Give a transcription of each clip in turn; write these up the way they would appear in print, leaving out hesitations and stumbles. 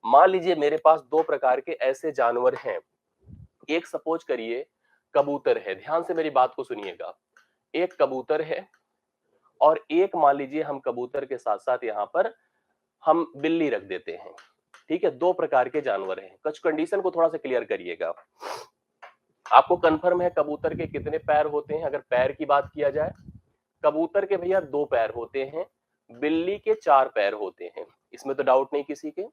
मान लीजिए मेरे पास दो प्रकार के ऐसे जानवर हैं। एक सपोज करिए कबूतर है, ध्यान से मेरी बात को सुनिएगा। एक कबूतर है और एक मान लीजिए हम कबूतर के साथ साथ यहाँ पर हम बिल्ली रख देते हैं। ठीक है, दो प्रकार के जानवर हैं। कुछ कंडीशन को थोड़ा सा क्लियर करिएगा। आपको कंफर्म है कबूतर के कितने पैर होते हैं? अगर पैर की बात किया जाए, कबूतर के भैया दो पैर होते हैं, बिल्ली के चार पैर होते हैं, इसमें तो डाउट नहीं किसी के।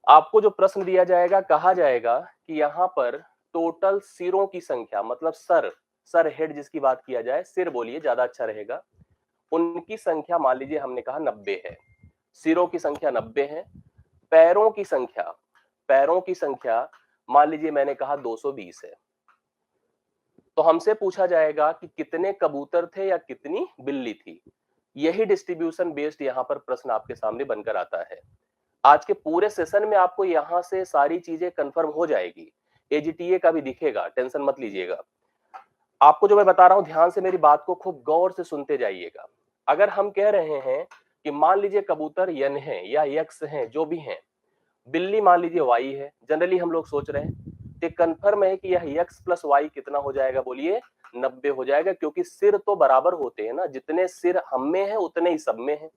आपको जो प्रश्न दिया जाएगा, कहा जाएगा कि यहाँ पर टोटल सिरों की संख्या, मतलब सर हेड जिसकी बात किया जाए, सिर बोलिए ज्यादा अच्छा रहेगा, उनकी संख्या मान लीजिए हमने कहा 90 है। सिरों की संख्या 90 है। पैरों की संख्या मान लीजिए मैंने कहा 220 है। तो हमसे पूछा जाएगा कि कितने कबूतर थे या कितनी बिल्ली थी। यही डिस्ट्रीब्यूशन बेस्ड यहाँ पर प्रश्न आपके सामने बनकर आता है। आज के पूरे सेशन में आपको यहां से सारी चीजें कंफर्म हो जाएगी। एजीटीए का भी दिखेगा, टेंशन मत लीजिएगा। आपको जो मैं बता रहा हूं, ध्यान से मेरी बात को खूब गौर से सुनते जाइएगा। अगर हम कह रहे हैं कि मान लीजिए कबूतर यन है या यक्स हैं, जो भी हैं, बिल्ली मान लीजिए वाई है, जनरली हम लोग सोच रहे हैं, तो कंफर्म है कि यह यक्स प्लस वाई कितना हो जाएगा? बोलिए 90 हो जाएगा, क्योंकि सिर तो बराबर होते हैं ना, जितने सिर हम में है उतने ही सब में है।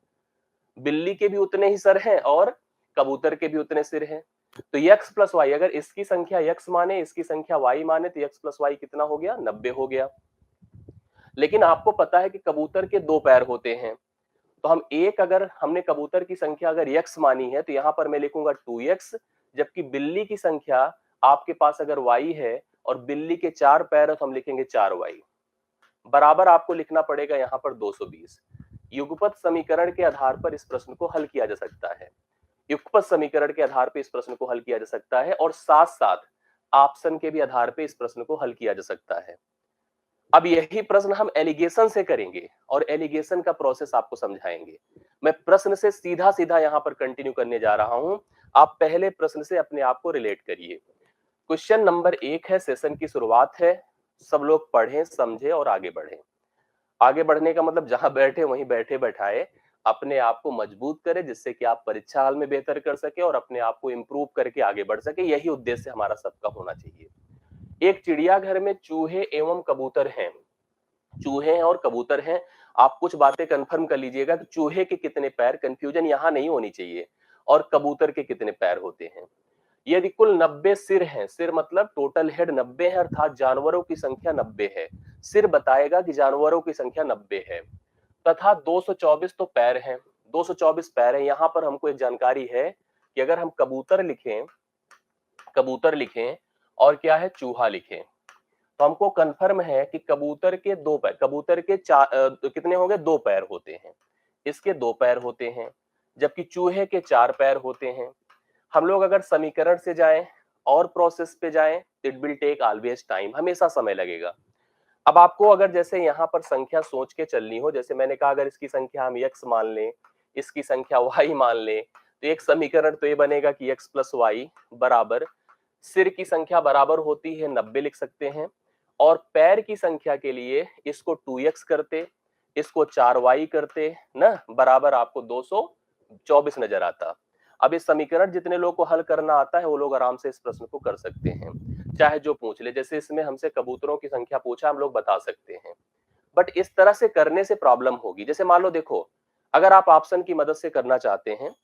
बिल्ली के भी उतने ही सर हैं और कबूतर के भी उतने सिर हैं। तो यक्स प्लस वाई, अगर इसकी संख्या यक्स माने, इसकी संख्या वाई माने, तो यक्स प्लस वाई कितना हो गया? 90 हो गया। लेकिन आपको पता है कि कबूतर के दो पैर होते हैं, तो हम एक, अगर हमने कबूतर की संख्या अगर यक्स मानी है तो यहां पर मैं लिखूंगा 2x, जबकि बिल्ली की संख्या आपके पास अगर y है और बिल्ली के चार पैर है तो हम लिखेंगे 4y। बराबर आपको लिखना पड़ेगा यहां पर 220। युगपत समीकरण के आधार पर इस प्रश्न को हल किया जा सकता है। युगपत समीकरण के आधार पर इस प्रश्न को हल किया जा सकता है और साथ साथ ऑप्शन के भी आधार पर इस प्रश्न को हल किया जा सकता है। अब यही प्रश्न हम एलिगेशन से करेंगे और एलिगेशन का प्रोसेस आपको समझाएंगे। मैं प्रश्न से सीधा सीधा यहां पर कंटिन्यू करने जा रहा हूं। आप पहले प्रश्न से अपने आप को रिलेट करिए। क्वेश्चन नंबर 1 है, सेशन की शुरुआत है। सब लोग पढ़ें, समझे और आगे बढ़ें। आगे बढ़ने का मतलब जहां बैठे वहीं बैठे बैठाए अपने आप को मजबूत करें, जिससे कि आप परीक्षा हाल में बेहतर कर सके और अपने आप को इंप्रूव करके आगे बढ़ सके। यही उद्देश्य हमारा सबका होना चाहिए। एक चिड़ियाघर में चूहे एवं कबूतर हैं। चूहे हैं और कबूतर हैं। आप कुछ बातें कंफर्म कर लीजिएगा कि चूहे के कितने पैर, कंफ्यूजन यहां नहीं होनी चाहिए, और कबूतर के कितने पैर होते हैं। यदि कुल 90 सिर हैं, सिर मतलब टोटल हेड 90 है, अर्थात जानवरों की संख्या 90 है। सिर बताएगा कि जानवरों की संख्या 90 है, तथा 224 तो पैर हैं। 224 पैर है। यहां पर हमको एक जानकारी है कि अगर हम कबूतर लिखें और क्या है, चूहा लिखें, तो हमको कंफर्म है कि कबूतर के दो पैर, कबूतर के कितने होंगे? दो पैर होते हैं। इसके दो पैर होते हैं, जबकि चूहे के चार पैर होते हैं। हम लोग अगर समीकरण से जाएं और प्रोसेस पे जाएं, it will take always time, हमेशा समय लगेगा। अब आपको अगर जैसे यहाँ पर संख्या सोच के चलनी हो, जैसे मैंने कहा अगर इसकी संख्या हम x मान लें, इसकी संख्या y मान लें, तो एक समीकरण तो ये बनेगा कि x प्लस वाई बराबर सिर की संख्या बराबर होती है 90 लिख सकते हैं, और पैर की संख्या के लिए इसको 2x करते, इसको 4y करते ना, बराबर आपको 224 नजर आता। अब इस समीकरण जितने लोग को हल करना आता है वो लोग आराम से इस प्रश्न को कर सकते हैं, चाहे जो पूछ ले। जैसे इसमें हमसे कबूतरों की संख्या पूछा, हम लोग बता सकते हैं, बट इस तरह से करने से प्रॉब्लम होगी। जैसे मान लो, देखो, अगर आप ऑप्शन की मदद से करना चाहते हैं,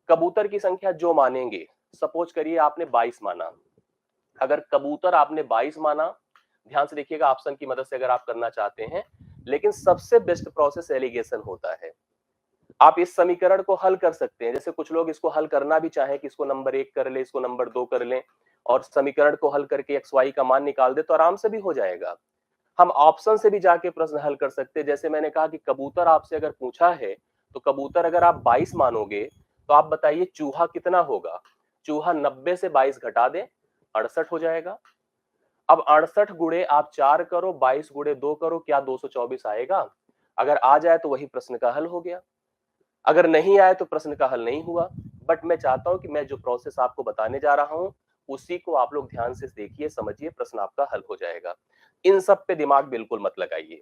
कबूतर की संख्या जो मानेंगे, सपोज करिए आपने 22 माना, अगर कबूतर आपने 22 माना, ध्यान से देखिएगा, ऑप्शन की मदद से अगर आप करना चाहते हैं, लेकिन सबसे बेस्ट प्रोसेस एलिगेशन होता है। आप इस समीकरण को हल कर सकते हैं। जैसे कुछ लोग इसको हल करना भी चाहे कि इसको नंबर 1 कर ले, इसको नंबर 2 कर लें, और समीकरण को हल करके एक्स वाई का मान निकाल दे, तो आराम से भी हो जाएगा। हम ऑप्शन से भी जाके प्रश्न हल कर सकते हैं। जैसे मैंने कहा कि कबूतर आपसे अगर पूछा है, तो कबूतर अगर आप 22 मानोगे, तो आप बताइए चूहा कितना होगा? चूहा 90 से 22 घटा दें, 68 हो जाएगा। अब 68 गुणे आप 4 करो, 22 गुणे 2 करो, क्या 224 आएगा? अगर आ जाए तो वही प्रश्न का हल हो गया, अगर नहीं आए तो प्रश्न का हल नहीं हुआ। बट मैं चाहता हूं कि मैं जो प्रोसेस आपको बताने जा रहा हूं उसी को आप लोग ध्यान से देखिए, समझिए, प्रश्न आपका हल हो जाएगा। इन सब पे दिमाग बिल्कुल मत लगाइए।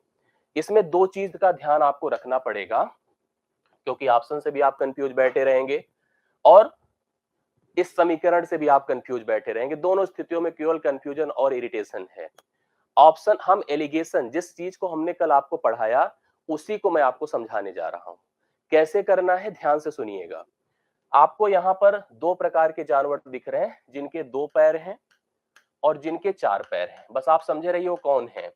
इसमें दो चीज का ध्यान आपको रखना पड़ेगा, क्योंकि ऑप्शन से भी आप कंफ्यूज बैठे रहेंगे, और इस समीकरण से भी आप कंफ्यूज बैठे रहेंगे। दोनों स्थितियों में केवल कंफ्यूजन और इरिटेशन है। ऑप्शन हम एलिगेशन, जिस चीज को हमने कल आपको पढ़ाया उसी को मैं आपको समझाने जा रहा हूं। कैसे करना है ध्यान से सुनिएगा। आपको यहां पर दो प्रकार के जानवर दिख रहे हैं, जिनके दो पैर हैं और जिनके चार पैर हैं। बस आप समझे रहिए वो कौन है।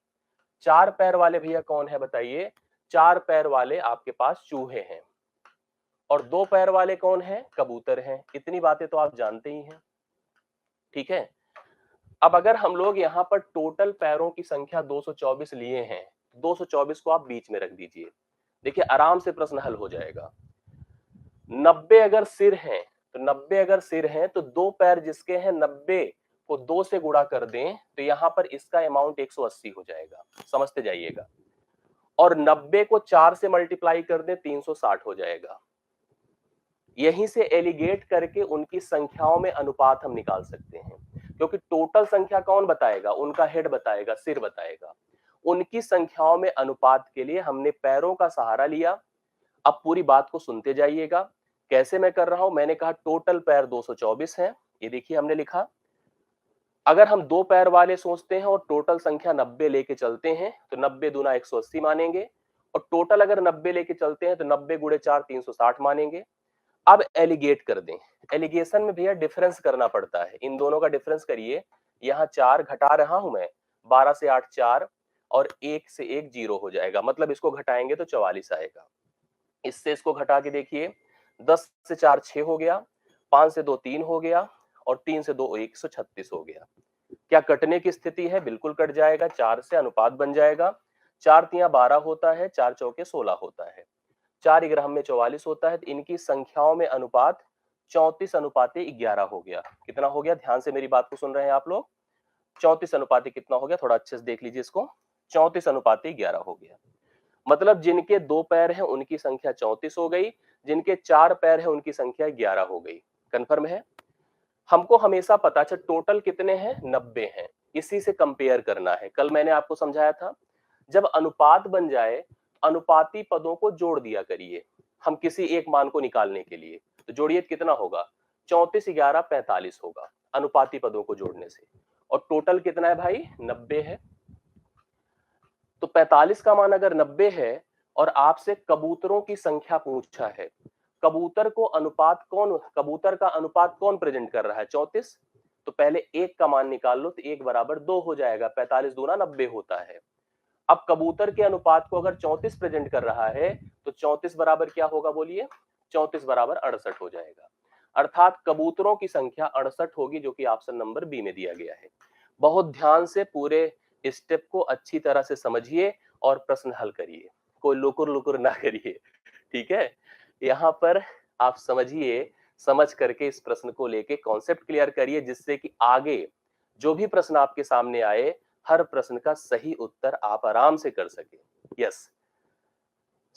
चार पैर वाले भैया कौन है बताइए। चार पैर वाले आपके पास चूहे हैं और दो पैर वाले कौन है, कबूतर हैं। इतनी बातें तो आप जानते ही हैं, ठीक है। अब अगर हम लोग यहाँ पर टोटल पैरों की संख्या 224 लिए हैं, 224 को आप बीच में रख दीजिए। देखिए आराम से प्रश्न हल हो जाएगा। 90 अगर सिर हैं तो 90 अगर सिर हैं तो दो पैर जिसके हैं 90 को 2 से गुणा कर दें तो यहां पर इसका अमाउंट 180 हो जाएगा। समझते जाइएगा। और 90 को 4 से मल्टीप्लाई कर दें 360 हो जाएगा। यहीं से एलिगेट करके उनकी संख्याओं में अनुपात हम निकाल सकते हैं, क्योंकि टोटल संख्या कौन बताएगा, उनका हेड बताएगा, सिर बताएगा। उनकी संख्याओं में अनुपात के लिए हमने पैरों का सहारा लिया। अब पूरी बात को सुनते जाइएगा। कैसे मैं कर रहा हूं, मैंने कहा टोटल पैर 224 हैं। ये देखिए हमने लिखा। अगर हम दो पैर वाले सोचते हैं और टोटल संख्या 90 लेके चलते हैं तो 90 दूना 180 मानेंगे। और टोटल अगर 90 लेके चलते हैं तो 90 गुणे 4 360 मानेंगे। अब एलिगेट कर दें। एलिगेशन में भैया डिफरेंस करना पड़ता है। इन दोनों का डिफरेंस करिए। यहाँ 4 घटा रहा हूं मैं, 12 से 8 4 और 1 से 1 0 हो जाएगा। मतलब इसको घटाएंगे तो 44 आएगा। इससे इसको घटा के देखिए, 10 से 4 6 हो गया, 5 से 2 3 हो गया और 3 से 2 136 हो गया। क्या कटने की स्थिति है, बिल्कुल कट जाएगा। 4 से अनुपात बन जाएगा। 4 तिया 12 होता है, 4 चौके 16 होता है, 4 ग्राम में 44 होता है। तो इनकी संख्याओं में अनुपात 34:11 हो गया। कितना हो गया, ध्यान से मेरी बात को सुन रहे हैं आप लोग। 34 कितना हो गया, थोड़ा अच्छे से देख लीजिए इसको। 34:11 हो गया। मतलब जिनके दो पैर हैं उनकी संख्या 34 हो गई, जिनके चार पैर हैं उनकी संख्या 11 हो गई। कंफर्म है। हमको हमेशा पता, अच्छा टोटल कितने हैं, 90 हैं। इसी से कंपेयर करना है। कल मैंने आपको समझाया था, जब अनुपात बन जाए अनुपाती पदों को जोड़ दिया करिए। हम किसी एक मान को निकालने के लिए तो जोड़िए, कितना होगा, 34 11 45 होगा अनुपाती पदों को जोड़ने से। और टोटल कितना है भाई, 90 है। तो 45 का मान अगर 90 है और आपसे कबूतरों की संख्या पूछा है, कबूतर को अनुपात कौन, कबूतर का अनुपात कौन प्रेजेंट कर रहा है, 34। तो पहले एक का मान निकाल लो तो 1 बराबर 2 हो जाएगा। 45 दूना 90 होता है। अब कबूतर के अनुपात को अगर 34 प्रेजेंट कर रहा है तो 34 बराबर क्या होगा बोलिए, 34 बराबर 68 हो जाएगा। अर्थात कबूतरों की संख्या 68 होगी, जो कि ऑप्शन नंबर बी में दिया गया है। बहुत ध्यान से पूरे स्टेप को अच्छी तरह से समझिए और प्रश्न हल करिए, कोई लुकुर लुकुर ना करिए, ठीक है। यहाँ पर आप समझिए, समझ करके इस प्रश्न को लेके कॉन्सेप्ट क्लियर करिए, जिससे कि आगे जो भी प्रश्न आपके सामने आए हर प्रश्न का सही उत्तर आप आराम से कर सके। यस,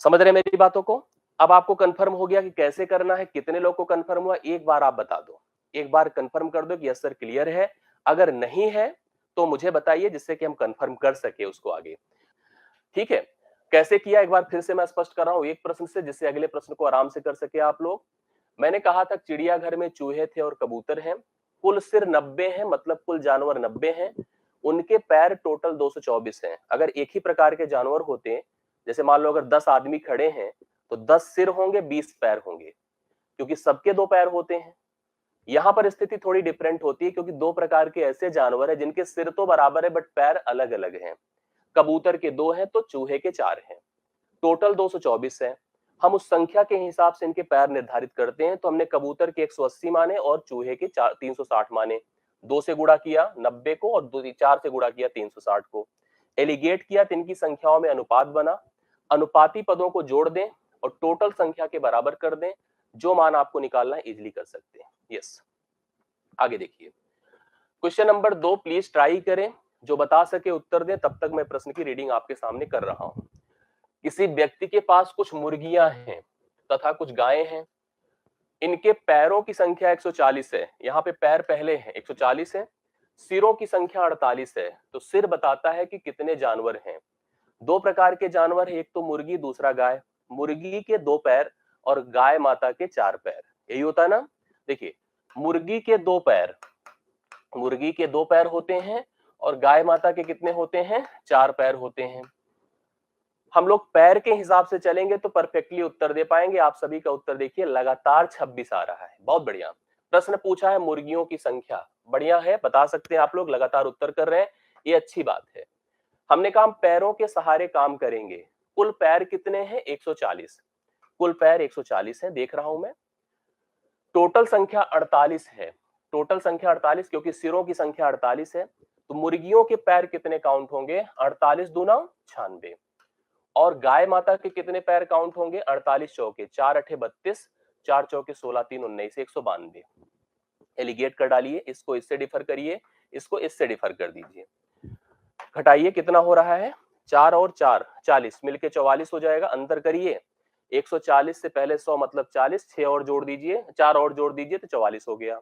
समझ रहे मेरी बातों को। अब आपको कंफर्म हो गया कि कैसे करना है। कितने लोग को कंफर्म हुआ, एक बार आप बता दो, एक बार कंफर्म कर दो कि यस सर क्लियर है। अगर नहीं है तो मुझे बताइए, जिससे कि हम कंफर्म कर सके उसको आगे, ठीक है। कैसे किया एक बार फिर से मैं स्पष्ट कर रहा हूं एक प्रश्न से, जिससे अगले प्रश्न को आराम से कर सके आप लोग। मैंने कहा था चिड़ियाघर में चूहे थे और कबूतर हैं, कुल सिर 90 हैं, मतलब कुल जानवर 90 हैं, उनके पैर टोटल 224 हैं। अगर एक ही प्रकार के जानवर होते, जैसे मान लो अगर 10 आदमी खड़े हैं तो 10 सिर होंगे, 20 पैर होंगे, क्योंकि सबके दो पैर होते हैं। यहां पर स्थिति थोड़ी डिफरेंट होती है, क्योंकि दो प्रकार के ऐसे जानवर हैं जिनके सिर तो बराबर है बट पैर अलग अलग हैं। कबूतर के 2 हैं तो चूहे के 4 हैं। टोटल 224 है। हम उस संख्या के हिसाब से इनके पैर निर्धारित करते हैं। तो हमने कबूतर के 180 माने और चूहे के 360 माने। 2 से गुणा किया 90 को और 4 से गुणा किया 360 को। एलिगेट किया तो इनकी संख्याओं में अनुपात बना। अनुपाती पदों को जोड़ दें और टोटल संख्या के बराबर कर दें। जो मान आपको निकालना है इजिली कर सकते हैं। यस, आगे देखिए क्वेश्चन नंबर 2 प्लीज ट्राई करें, जो बता सके उत्तर दें। तब तक मैं प्रश्न की रीडिंग आपके सामने कर रहा हूं। किसी व्यक्ति के पास कुछ मुर्गियां हैं तथा कुछ गायें हैं। इनके पैरों की संख्या 140 है। यहाँ पे पैर पहले हैं, 140 है। सिरों की संख्या 48 है। तो सिर बताता है कि कितने जानवर हैं। दो प्रकार के जानवर है, एक तो मुर्गी, दूसरा गाय। मुर्गी के 2 पैर और गाय माता के 4 पैर, यही होता है ना। देखिए मुर्गी के 2 पैर, मुर्गी के 2 पैर होते हैं और गाय माता के कितने होते हैं? 4 पैर होते हैं। हम लोग पैर के हिसाब से चलेंगे तो परफेक्टली उत्तर दे पाएंगे। आप सभी का उत्तर देखिए, लगातार 26 आ रहा है। बहुत बढ़िया। प्रश्न पूछा है मुर्गियों की संख्या, बढ़िया है, बता सकते हैं आप लोग, लगातार उत्तर कर रहे हैं, ये अच्छी बात है। हमने कहा हम पैरों के सहारे काम करेंगे। कुल पैर कितने हैं? 140। कुल पैर 140 है, देख रहा हूं मैं। टोटल संख्या 48 है। टोटल संख्या 48, क्योंकि सिरों की संख्या 48 है। तो मुर्गियों के पैर कितने काउंट होंगे? 48 दूना 96। और गाय माता के कितने पैर काउंट होंगे? 48 चौके 4 अठे 32, 4 चौके 16 3 19, 192। एलिगेट कर डालिए, इसको इससे डिफर करिए, इसको इससे डिफर कर दीजिए, घटाइए, कितना हो रहा है? 4 और 4 40, मिलके 44 हो जाएगा। अंतर करिए, 140 से पहले 100 मतलब 40, 6 और जोड़ दीजिए, 4 और जोड़ दीजिए तो 44 हो गया।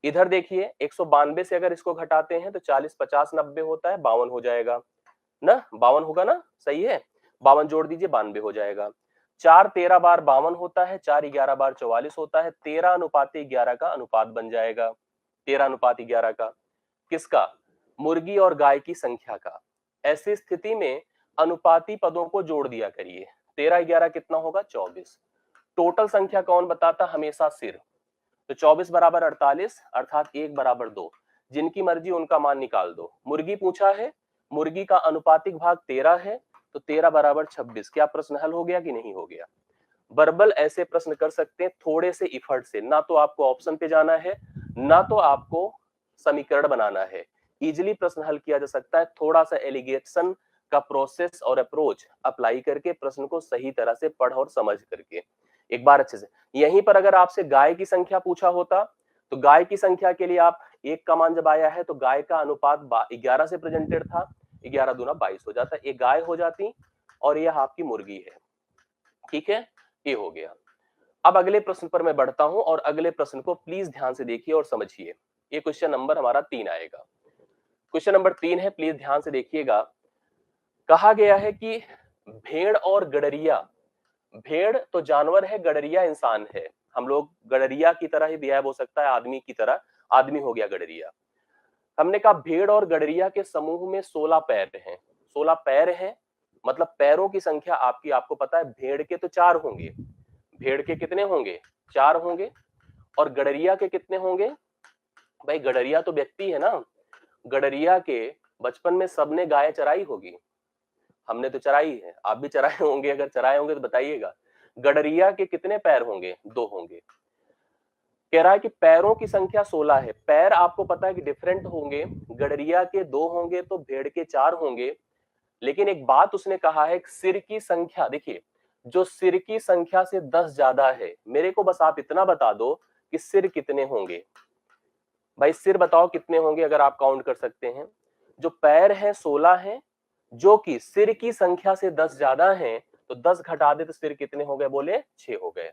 इधर देखिए, 192 से अगर इसको घटाते हैं तो 40 50 90 होता है, 52 हो जाएगा ना, 52 होगा ना, सही है। 52 जोड़ दीजिए, 92 हो जाएगा। 4 13 बार 52 होता है, 4 11 बार 44 होता है, 13:11 का अनुपात बन जाएगा। 13:11 का किसका? मुर्गी और गाय की संख्या का। ऐसी स्थिति में अनुपाती पदों को जोड़ दिया करिए। 13 11 कितना होगा? 24। टोटल संख्या कौन बताता? हमेशा सिर। तो 24 बराबर 48, अर्थात 1 बराबर 2। जिनकी मर्जी उनका मान निकाल दो। मुर्गी पूछा है, मुर्गी का अनुपातिक भाग 13 है, तो 13 बराबर 26। क्या प्रश्न हल हो गया कि नहीं हो गया? वर्बल ऐसे प्रश्न कर सकते हैं थोड़े से इफर्ट से, ना तो आपको ऑप्शन पे जाना है, ना तो आपको समीकरण बनाना है। इजिली प्रश्न हल किया जा सकता है, थोड़ा सा एलिगेशन का प्रोसेस और अप्रोच अप्लाई करके, प्रश्न को सही तरह से पढ़ और समझ करके। एक बार अच्छे से, यहीं पर अगर आपसे गाय की संख्या पूछा होता, तो गाय की संख्या के लिए आप 1 का मान जब आया है तो गाय का अनुपात 11 से प्रेजेंटेड था, 11 दूना 22 हो जाता, ये गाय हो जाती और यह आपकी मुर्गी है। ठीक है, ये हो गया। अब अगले प्रश्न पर मैं बढ़ता हूं और अगले प्रश्न को प्लीज ध्यान से देखिए और समझिए। ये क्वेश्चन नंबर हमारा 3 आएगा। क्वेश्चन नंबर 3 है, प्लीज ध्यान से देखिएगा। कहा गया है कि भेड़ और गडरिया, भेड़ तो जानवर है, गडरिया इंसान है। हम लोग गडरिया की तरह ही बिहेव हो सकता है, आदमी की तरह, आदमी हो गया गडरिया। हमने कहा भेड़ और गडरिया के समूह में 16 पैर हैं। 16 पैर हैं, मतलब पैरों की संख्या आपकी, आपको पता है भेड़ के तो 4 होंगे। भेड़ के कितने होंगे? 4 होंगे। और गडरिया के कितने होंगे? भाई गडरिया तो व्यक्ति है ना। गडरिया के बचपन में सबने गाय चराई होगी, हमने तो चराई है, आप भी चराए होंगे, अगर चराए होंगे तो बताइएगा। गडरिया के कितने पैर होंगे? 2 होंगे। कह रहा है कि पैरों की संख्या 16 है। पैर आपको पता है कि डिफरेंट होंगे, गडरिया के 2 होंगे तो भेड़ के 4 होंगे। लेकिन एक बात उसने कहा है, सिर की संख्या देखिए, जो सिर की संख्या से 10 ज्यादा है, मेरे को बस आप इतना बता दो कि सिर कितने होंगे। भाई सिर बताओ कितने होंगे अगर आप काउंट कर सकते हैं। जो पैर है 16 है, जो कि सिर की संख्या से 10 ज्यादा है, तो 10 घटा दे तो सिर कितने हो गए? बोले 6 हो गए।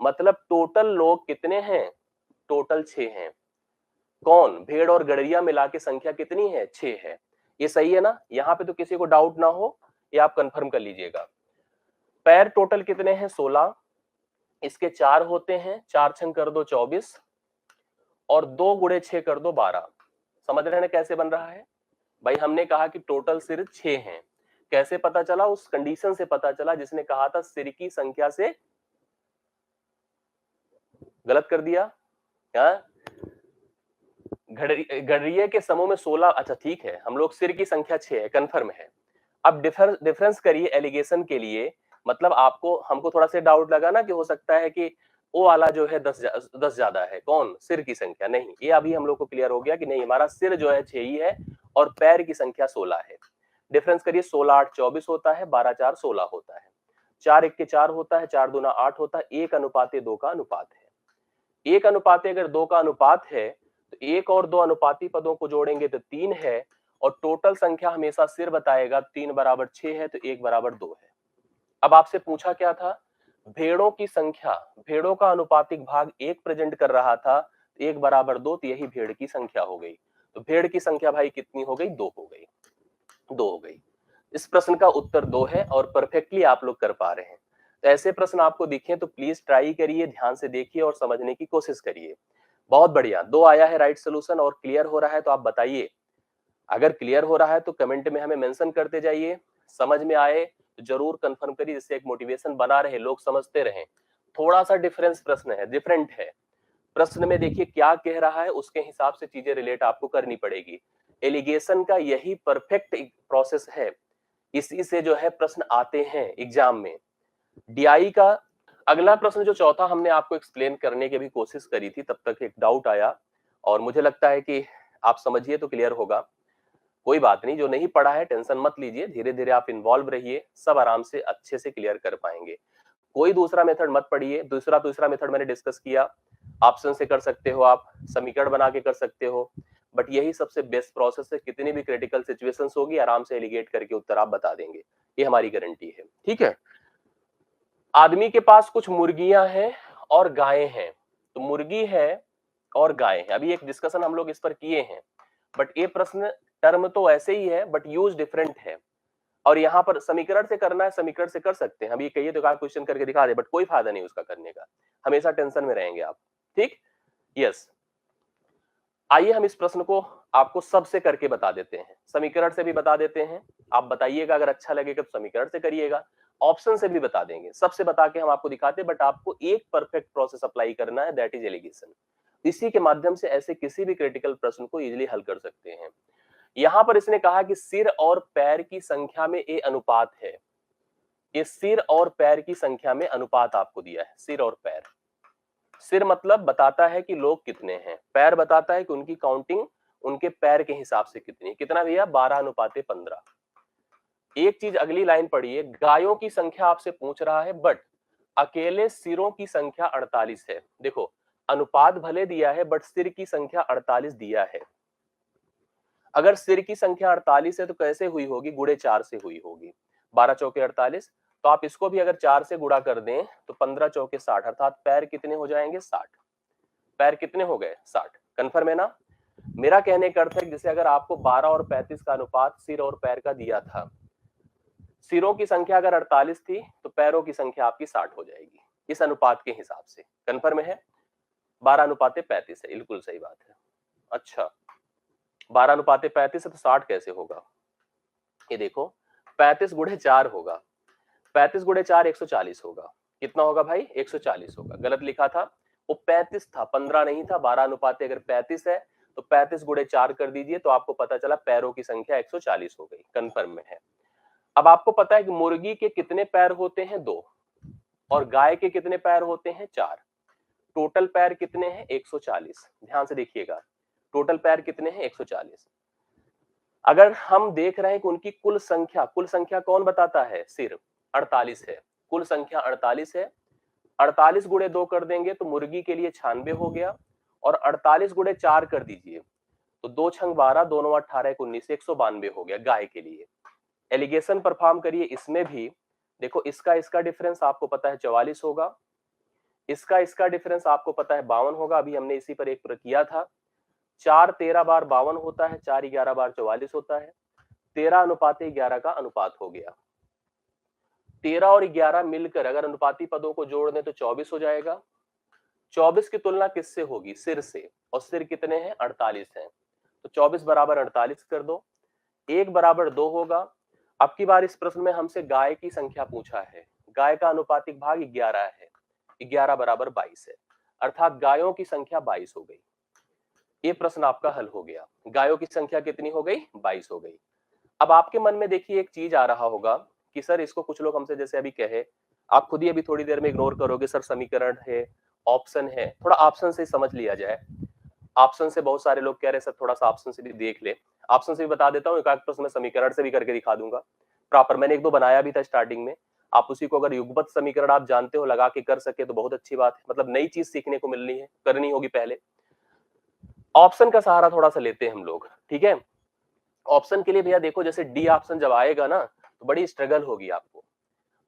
मतलब टोटल लोग कितने हैं? टोटल 6 हैं। कौन? भेड़ और गडरिया मिला के संख्या कितनी है? 6 है। ये सही है ना? यहां पे तो किसी को डाउट ना हो, ये आप कंफर्म कर लीजिएगा। पैर टोटल कितने हैं? 16। इसके 4 होते हैं, 4 छंग कर दो 24 और 2 गुणे 6 कर दो 12। समझ रहे हैं कैसे बन रहा है? भाई हमने कहा कि टोटल सिर 6 हैं। कैसे पता चला? उस कंडीशन से पता चला जिसने कहा था सिर की संख्या से, गलत कर दिया क्या? गडरिये के समूह में 16, अच्छा ठीक है, हम लोग सिर की संख्या 6 है, कंफर्म है। अब डिफरेंस करिए एलिगेशन के लिए, मतलब आपको हमको थोड़ा सा डाउट लगा ना कि हो सकता है कि वो वाला जो है 10 ज्यादा है। कौन? सिर की संख्या। नहीं, ये अभी हम लोग को क्लियर हो गया कि नहीं, हमारा सिर जो है 6 ही है और पैर की संख्या 16 है। डिफरेंस करिए, 16 8 24 होता है, 12 4 16 होता है, 4 1 के 4 होता है, 4 दूना 8 होता है, 1:2 का अनुपात है। 1:2 अगर 2 का अनुपात है तो 1 और 2 अनुपाती पदों को जोड़ेंगे तो 3 है, और टोटल संख्या हमेशा सिर बताएगा। 3 बराबर 6 है तो 1 बराबर 2 है। अब आपसे पूछा क्या था? भेड़ों की संख्या, भेड़ों का अनुपातिक भाग 1 प्रेजेंट कर रहा था, 1 बराबर 2, तो यही भेड़ की संख्या हो गई। तो भेड़ की संख्या भाई कितनी हो गई? 2 हो गई। 2 हो गई। इस प्रश्न का उत्तर 2 है और परफेक्टली आप लोग कर पा रहे हैं। तो ऐसे प्रश्न आपको दिखें तो प्लीज ट्राई करिए, ध्यान से देखिए और समझने की कोशिश करिए। बहुत बढ़िया, 2 आया है राइट सोल्यूशन और क्लियर हो रहा है तो आप बताइए। अगर क्लियर हो रहा है तो कमेंट में हमें मेंशन करते जाइए। समझ में आए तो जरूर कंफर्म करिए, जिससे एक मोटिवेशन बना रहे, लोग समझते रहें। थोड़ा सा डिफरेंस प्रश्न है, डिफरेंट है। प्रश्न में देखिए क्या कह रहा है, उसके हिसाब से चीजें रिलेट आपको करनी पड़ेगी। एलिगेशन का यही परफेक्ट प्रोसेस है, इसी से जो है प्रश्न आते हैं एग्जाम में। डीआई का अगला प्रश्न जो चौथा हमने आपको एक्सप्लेन करने की भी कोशिश करी थी, तब तक एक डाउट आया और मुझे लगता है कि आप समझिए तो क्लियर होगा। कोई बात नहीं, जो नहीं पढ़ा है टेंशन मत लीजिए, धीरे धीरे आप इन्वॉल्व रहिए, सब आराम से अच्छे से क्लियर कर पाएंगे। कोई दूसरा मेथड मत पढ़िए, दूसरा तीसरा मेथड मैंने डिस्कस किया, ऑप्शन से कर सकते हो आप, समीकरण बना के कर सकते हो, बट यही सबसे बेस्ट प्रोसेस है। कितनी भी क्रिटिकल सिचुएशंस होगी आराम से एलिगेट करके उत्तर आप बता देंगे, ये हमारी गारंटी है। ठीक है, आदमी के पास कुछ मुर्गियां हैं और गायें हैं, तो मुर्गी है और गाय है, अभी एक डिस्कशन हम लोग इस पर किए हैं, बट ये प्रश्न टर्म तो ऐसे ही है बट यूज डिफरेंट है। और यहाँ पर समीकरण से करना है, समीकरण से कर सकते हैं, अभी कहिए तो क्वेश्चन करके दिखा दे, बट कोई फायदा नहीं उसका करने का, हमेशा टेंशन में रहेंगे आप। ठीक, यस। आइए हम इस प्रश्न को आपको सबसे करके बता देते हैं, समीकरण से भी बता देते हैं, आप बताइएगा, अगर अच्छा लगेगा तो समीकरण से करिएगा, ऑप्शन से भी बता देंगे, सबसे बता के हम आपको दिखाते हैं, बट आपको एक परफेक्ट प्रोसेस अप्लाई करना है, दैट इज एलिगेशन। इसी के माध्यम से ऐसे किसी भी क्रिटिकल प्रश्न को इजीली हल कर सकते हैं। यहां पर इसने कहा कि सिर और पैर की संख्या में ए अनुपात है, ये सिर और पैर की संख्या में अनुपात आपको दिया है, सिर और पैर। सिर मतलब बताता है कि लोग कितने हैं, पैर बताता है कि उनकी काउंटिंग उनके पैर के हिसाब से कितनी, कितना भैया 12:15। एक चीज अगली लाइन पढ़िए, गायों की संख्या आपसे पूछ रहा है बट अकेले सिरों की संख्या 48 है। देखो अनुपात भले दिया है बट सिर की संख्या 48 दिया है। अगर सिर की संख्या 48 है तो कैसे हुई होगी, गुणे 4 से हुई होगी, 12 चौके 48, तो आप इसको भी अगर 4 से गुणा कर दें तो 15 चौके 60, अर्थात पैर कितने हो जाएंगे 60। पैर कितने हो गए 60, कन्फर्म है ना। मेरा कहने का अर्थ है जैसे अगर आपको 12 और 35 का अनुपात सिर और पैर का दिया था, सिरों की संख्या अगर 48 थी तो पैरों की संख्या आपकी 60 हो जाएगी, इस अनुपात के हिसाब से। कन्फर्म है, 12:35 है, बिल्कुल सही बात है। अच्छा 12:35 है तो 60 कैसे होगा, ये देखो 35 गुणे 4 होगा, 35 गुणे 4 140 होगा, कितना होगा भाई 140 होगा, गलत लिखा था, वो 35 था 15 नहीं था, 12 अगर 35 है तो 35 गुणे 4 कर दीजिए तो आपको पता चला पैरों की संख्या 140 हो गई, कन्फर्म में है। अब आपको पता है कि मुर्गी के कितने पैर होते हैं 2 और गाय के कितने पैर होते हैं 4, टोटल पैर कितने हैं 140, ध्यान से देखिएगा, टोटल पैर कितने हैं 140। अगर हम देख रहे हैं कि उनकी कुल संख्या कौन बताता है, सिर 48 है, कुल संख्या 48 है, 48 गुणे 2 कर देंगे तो मुर्गी के लिए 96 हो गया, और 48 गुणे 4 कर दीजिए तो 2 छंग 12, दोनों 18 19, 192 हो गया गाय के लिए। एलिगेशन परफॉर्म करिए इसमें भी, देखो इसका डिफरेंस आपको पता है 44 होगा, इसका डिफरेंस आपको पता है 52 होगा, अभी हमने इसी पर एक किया था, 4 13 बार 52 होता है, 4 11 बार 44 होता है, 13:11 का अनुपात हो गया। 13 और 11 मिलकर अगर अनुपाती पदों को जोड़ दें तो 24 हो जाएगा। 24 की तुलना किससे होगी, सिर से, और सिर कितने हैं 48 हैं, तो 24 बराबर 48 कर दो, 1 बराबर 2 होगा। अब की बार इस प्रश्न में हमसे गाय की संख्या पूछा है, गाय का अनुपातिक भाग 11 है, 11 बराबर 22 है, अर्थात गायों की संख्या 22 हो गई। ये प्रश्न आपका हल हो गया, गायों की संख्या कितनी हो गई 22 हो गई। अब आपके मन में देखिए एक चीज आ रहा होगा कि सर इसको कुछ लोग हमसे जैसे अभी कहे, आप खुद ही अभी थोड़ी देर में इग्नोर करोगे, सर समीकरण है, ऑप्शन है, थोड़ा ऑप्शन से समझ लिया जाए। ऑप्शन से बहुत सारे लोग कह रहे हैं सर थोड़ा सा ऑप्शन से भी देख ले, ऑप्शन से भी बता देता हूँ, एक प्रश्न में समीकरण से भी करके दिखा दूंगा प्रॉपर, मैंने एक दो बनाया भी था स्टार्टिंग में, आप उसी को अगर युगपत समीकरण आप जानते हो लगा के कर सके तो बहुत अच्छी बात है, मतलब नई चीज सीखने को मिलनी है, करनी होगी पहले। ऑप्शन का सहारा थोड़ा सा लेते हैं हम लोग, ठीक है। ऑप्शन के लिए भैया देखो, जैसे डी ऑप्शन जब आएगा ना तो बड़ी स्ट्रगल होगी आपको,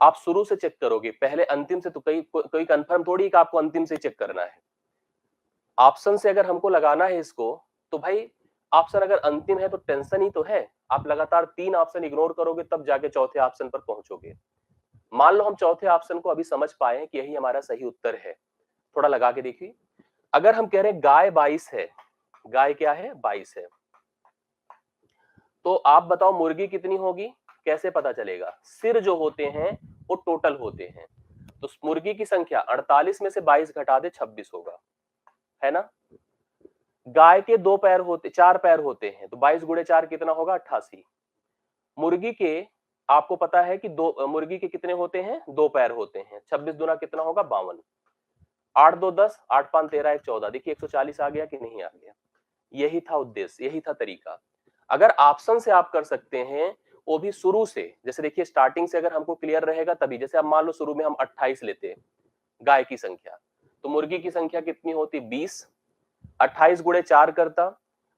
आप शुरू से चेक करोगे, पहले अंतिम से तो कोई कंफर्म थोड़ी कि आपको अंतिम से चेक करना है। ऑप्शन से अगर हमको लगाना है इसको तो भाई ऑप्शन अगर अंतिम है तो टेंशन ही तो है, आप लगातार 3 ऑप्शन इग्नोर करोगे तब जाके चौथे ऑप्शन पर पहुंचोगे। मान लो हम चौथे ऑप्शन को अभी समझ पाए हैं कि यही हमारा सही उत्तर है, थोड़ा लगा के देखिए, अगर हम कह रहे हैं गाय 22 है, गाय क्या है 22 है, तो आप बताओ मुर्गी कितनी होगी, कैसे पता चलेगा? सिर जो होते हैं वो टोटल होते हैं, तो मुर्गी की संख्या 48 में से 22 घटा दे 26 होगा, है ना? गाय के 2 पैर होते 4 पैर होते हैं, तो 22 गुणे 4 कितना होगा 88। मुर्गी के आपको पता है कि दो मुर्गी के कितने होते हैं 2 पैर होते हैं, 26 दुना कितना होगा 52, 8 2 10, 8 5 13 1 14, देखिए 140 आ गया कि नहीं आ गया? यही था उद्देश्य, यही था तरीका। अगर ऑप्शन से आप कर सकते हैं, वो भी शुरू से, जैसे देखिए स्टार्टिंग से अगर हमको क्लियर रहेगा तभी, जैसे अब मान लो शुरू में हम 28 लेते गाय की संख्या, तो मुर्गी की संख्या कितनी होती 20, 28 गुणे 4 करता,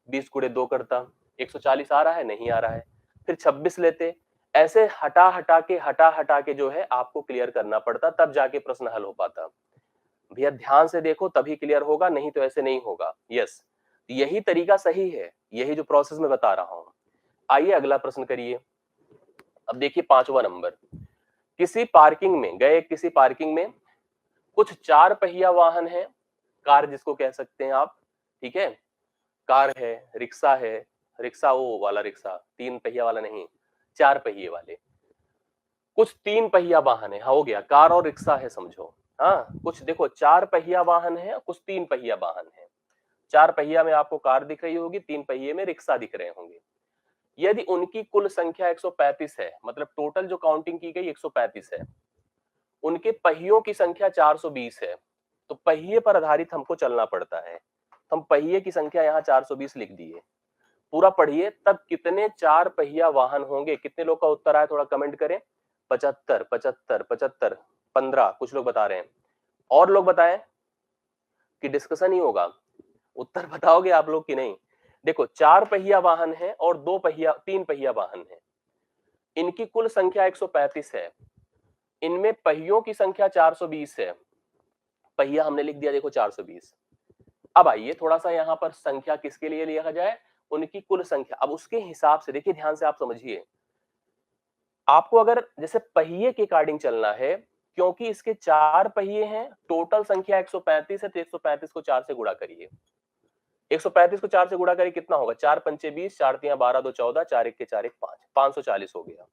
20 गुणे 2 करता, 140 आ रहा है नहीं आ रहा है, फिर 26 लेते, ऐसे हटा हटा के जो है आपको क्लियर करना पड़ता, तब जाके प्रश्न हल हो पाता। भैया ध्यान से देखो तभी क्लियर होगा, नहीं तो ऐसे नहीं होगा। यस, यही तरीका सही है, यही जो प्रोसेस में बता रहा हूं। आइए अगला प्रश्न करिए। अब देखिए 5वां नंबर, किसी पार्किंग में गए, किसी पार्किंग में कुछ 4 पहिया वाहन है, कार जिसको कह सकते हैं आप, ठीक है, कार है, रिक्शा है, रिक्शा वो वाला रिक्शा 3 पहिया वाला नहीं, 4 पहिए वाले, कुछ 3 पहिया वाहन है, हो गया कार और रिक्शा है समझो। हाँ, कुछ देखो 4 पहिया वाहन है, कुछ 3 पहिया वाहन है। 4 पहिया में आपको कार दिख रही होगी, 3 पहिए में रिक्शा दिख रहे होंगे। यदि उनकी कुल संख्या 135 है, मतलब टोटल जो काउंटिंग की गई 135 है, उनके पहियों की संख्या 420 है, तो पहिए पर आधारित हमको चलना पड़ता है। तो हम पहिए की संख्या यहाँ 420 लिख दिए। पूरा पढ़िए, तब कितने 4 पहिया वाहन होंगे? कितने लोग का उत्तर आया थोड़ा कमेंट करें। 75 75 75 15, कुछ लोग बता रहे हैं, और लोग बताएं कि डिस्कशन ही होगा। उत्तर बताओगे आप लोग कि नहीं? देखो 4 पहिया वाहन है और 3 पहिया वाहन है, इनकी कुल संख्या 135 है, इनमें पहियों की संख्या 420 है, पहिया हमने लिख दिया देखो 420। अब आइए थोड़ा सा यहाँ पर संख्या किसके लिए लिया जाए, उनकी कुल संख्या। अब उसके हिसाब से देखिए, ध्यान से आप समझिए, आपको अगर जैसे पहिए के अकॉर्डिंग चलना है, क्योंकि इसके 4 पहिए हैं, टोटल संख्या 135 है, तो 135 को 4 से गुणा करिए। 135 को 4 से गुणा करिए, कितना होगा? 4 पंचे 20, 4 तिया 12, 2 14, 4 एक के 4 एक 5, 540 हो गया।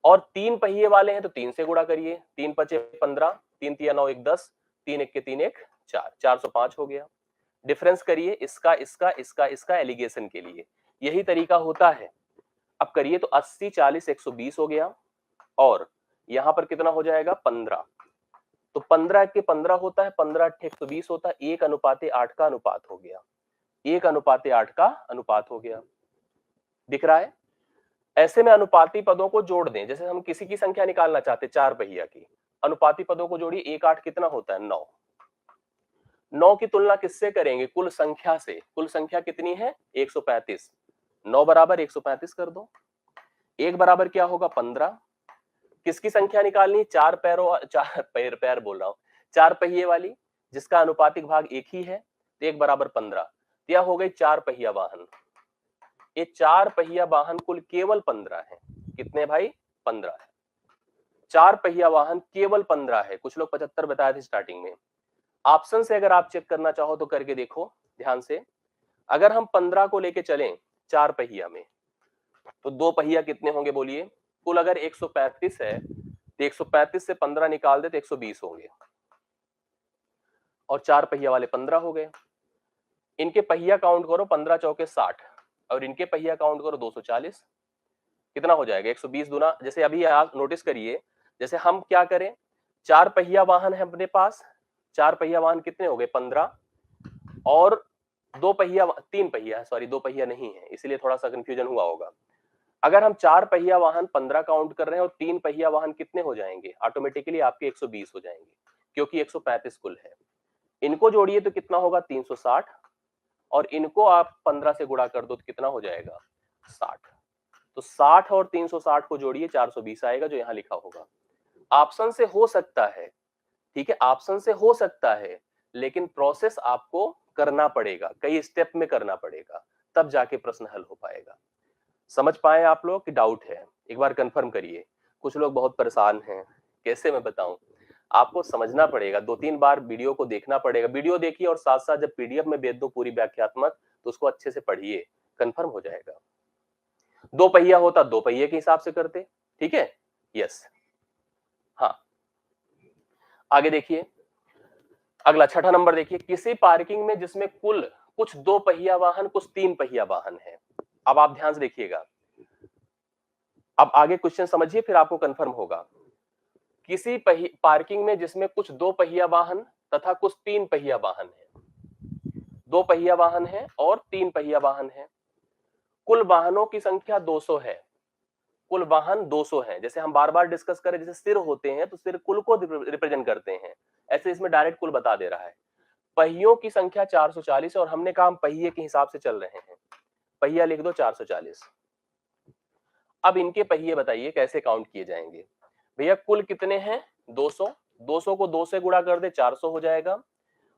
और 3 पहिए वाले हैं तो 3 से गुणा करिए, 3 पचे 15, 3 तिया 9 एक 10, 3 एक के 3 एक 4, 405 हो गया। डिफरेंस करिए इसका इसका इसका इसका एलिगेशन के लिए, यही तरीका होता है। अब करिए तो 80 40 120 हो गया, और यहां पर कितना हो जाएगा 15, तो 15 के 15 होता है, 15 अट्ठे 120 होता है, 1:8 का अनुपात हो गया, 1:8 का अनुपात हो गया। दिख रहा है? ऐसे में अनुपाती पदों को जोड़ दें, जैसे हम किसी की संख्या निकालना चाहते 4 पहिया की, अनुपाती पदों को जोड़िए, 1 8 कितना होता है 9, 9 की तुलना किससे करेंगे? कुल संख्या से। कुल संख्या कितनी है 135, 9 बराबर 135 कर दो, 1 बराबर क्या होगा 15। किसकी संख्या निकालनी? 4 पैरों 4 पैर बोल रहा हूं, 4 पहिए वाली, जिसका अनुपातिक भाग एक ही है, तो 1 बराबर 15, यह हो गई 4 पहिया वाहन। ये 4 पहिया वाहन कुल केवल 15 है। कितने भाई? 15 है। 4 पहिया वाहन केवल 15 है, कुछ लोग 75 बताए थे स्टार्टिंग में। ऑप्शन से अगर आप चेक करना चाहो तो करके देखो ध्यान से। अगर हम 15 को लेके चलें 4 पहिया में, तो 2 पहिया कितने होंगे बोलिए? कुल अगर 135 है, तो 135 से 15 निकाल दे तो 120 होंगे, और 4 पहिया वाले 15 हो गए। इनके पहिया काउंट करो, 15 चौके 60, और इनके पहिया काउंट करो 240, कितना हो जाएगा 120 दुना। जैसे अभी आप नोटिस करिए, जैसे हम क्या करें, 4 पहिया वाहन है अपने पास, 4 पहिया वाहन कितने हो गए 15, और 2 पहिया 3 पहिया है, सॉरी 2 पहिया नहीं है, इसलिए थोड़ा सा कंफ्यूजन हुआ होगा। अगर हम 4 पहिया वाहन 15 काउंट कर रहे हैं, और 3 पहिया वाहन कितने हो जाएंगे? ऑटोमेटिकली आपके 120 हो जाएंगे, क्योंकि 135 कुल है। इनको जोड़िए तो कितना होगा 360, और इनको आप 15 से गुणा कर दो तो कितना हो जाएगा 60, तो 60 और 360 को जोड़िए 420 आएगा, जो यहां लिखा होगा। ऑप्शन से हो सकता है, ठीक है, ऑप्शन से हो सकता है, लेकिन प्रोसेस आपको करना पड़ेगा, कई स्टेप में करना पड़ेगा, तब जाके प्रश्न हल हो पाएगा। समझ पाए आप लोग कि डाउट है? एक बार कंफर्म करिए। कुछ लोग बहुत परेशान हैं, कैसे मैं बताऊं? आपको समझना पड़ेगा, 2-3 बार वीडियो को देखना पड़ेगा। वीडियो देखिए और साथ साथ जब पीडीएफ में भेज दूं पूरी व्याख्यात्मक, तो उसको अच्छे से पढ़िए, कंफर्म हो जाएगा। 2 पहिया होता 2 पहिए के हिसाब से करते, ठीक है। यस, हाँ, आगे देखिए, अगला छठा नंबर देखिए, किसी पार्किंग में जिसमें कुल कुछ 2 पहिया वाहन कुछ 3 पहिया वाहन है। अब आप ध्यान से देखिएगा, अब आगे क्वेश्चन समझिए फिर आपको कंफर्म होगा। किसी पार्किंग में जिसमें कुछ 2 पहिया वाहन तथा कुछ 3 पहिया वाहन है, 2 पहिया वाहन है और 3 पहिया वाहन है। कुल वाहनों की संख्या 200 है, कुल वाहन 200 हैं। जैसे हम बार बार डिस्कस करें, जैसे सिर होते हैं तो सिर कुल को रिप्रेजेंट करते हैं, ऐसे इसमें डायरेक्ट कुल बता दे रहा है। पहियों की संख्या 440 है और हमने कहा हम पहिए के हिसाब से चल रहे हैं, पहिया लिख दो 440। अब इनके पहिए बताइए कैसे काउंट किए जाएंगे। भैया कुल कितने हैं 200, 200 को 2 से गुणा कर दे 400 हो जाएगा,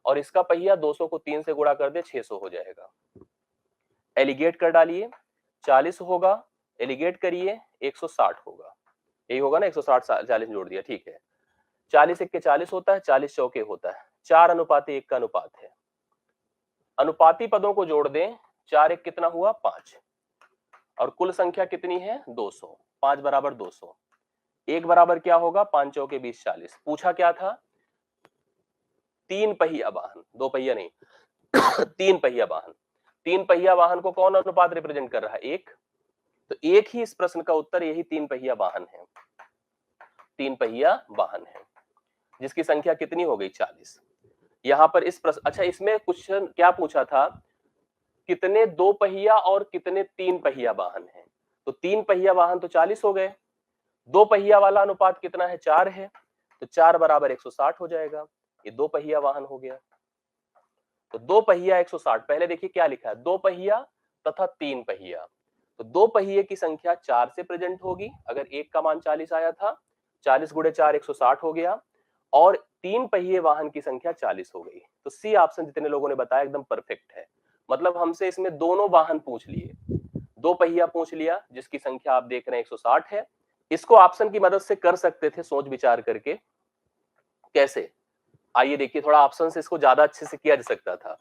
और इसका पहिया 200 को 3 से गुणा कर दे 600 हो जाएगा। एलिगेट कर डालिए, 40 होगा, एलिगेट करिए 160 होगा, यही होगा ना, 160 40 जोड़ दिया, ठीक है। 40 1 के 40 होता है, 40 चौके होता है, 4:1 का अनुपात है। अनुपाती पदों को जोड़ दें, 4 1 कितना हुआ 5, और कुल संख्या कितनी है 200, 5 बराबर 200, 1 बराबर क्या होगा 5 चौके 20 40। पूछा क्या था, 3 पहिया वाहन, 2 पहिया नहीं 3 पहिया वाहन। 3 पहिया वाहन को कौन अनुपात रिप्रेजेंट कर रहा है 1, तो एक ही इस प्रश्न का उत्तर यही 3 पहिया वाहन है, 3 पहिया वाहन है, जिसकी संख्या कितनी हो गई 40। यहां पर इस प्रश्न, अच्छा इसमें क्वेश्चन क्या पूछा था, कितने 2 पहिया और कितने 3 पहिया वाहन हैं। तो 3 पहिया वाहन तो 40 हो गए, 2 पहिया वाला अनुपात कितना है 4 है, तो 4 बराबर 160 हो जाएगा, ये 2 पहिया वाहन हो गया। तो 2 पहिया 160, पहले देखिए क्या लिखा है 2 पहिया तथा 3 पहिया, तो 2 पहिए की संख्या 4 से प्रेजेंट होगी, अगर 1 का मान 40 आया था, 40 गुणे 4 160 हो गया, और 3 पहिए वाहन की संख्या 40 हो गई। तो सी ऑप्शन जितने लोगों ने बताया एकदम परफेक्ट है। मतलब हमसे इसमें दोनों वाहन पूछ लिए, 2 पहिया पूछ लिया जिसकी संख्या आप देख रहे हैं 160 है। इसको ऑप्शन की मदद से कर सकते थे सोच विचार करके, कैसे, आइए देखिए, थोड़ा ऑप्शन से इसको ज्यादा अच्छे से किया जा सकता था,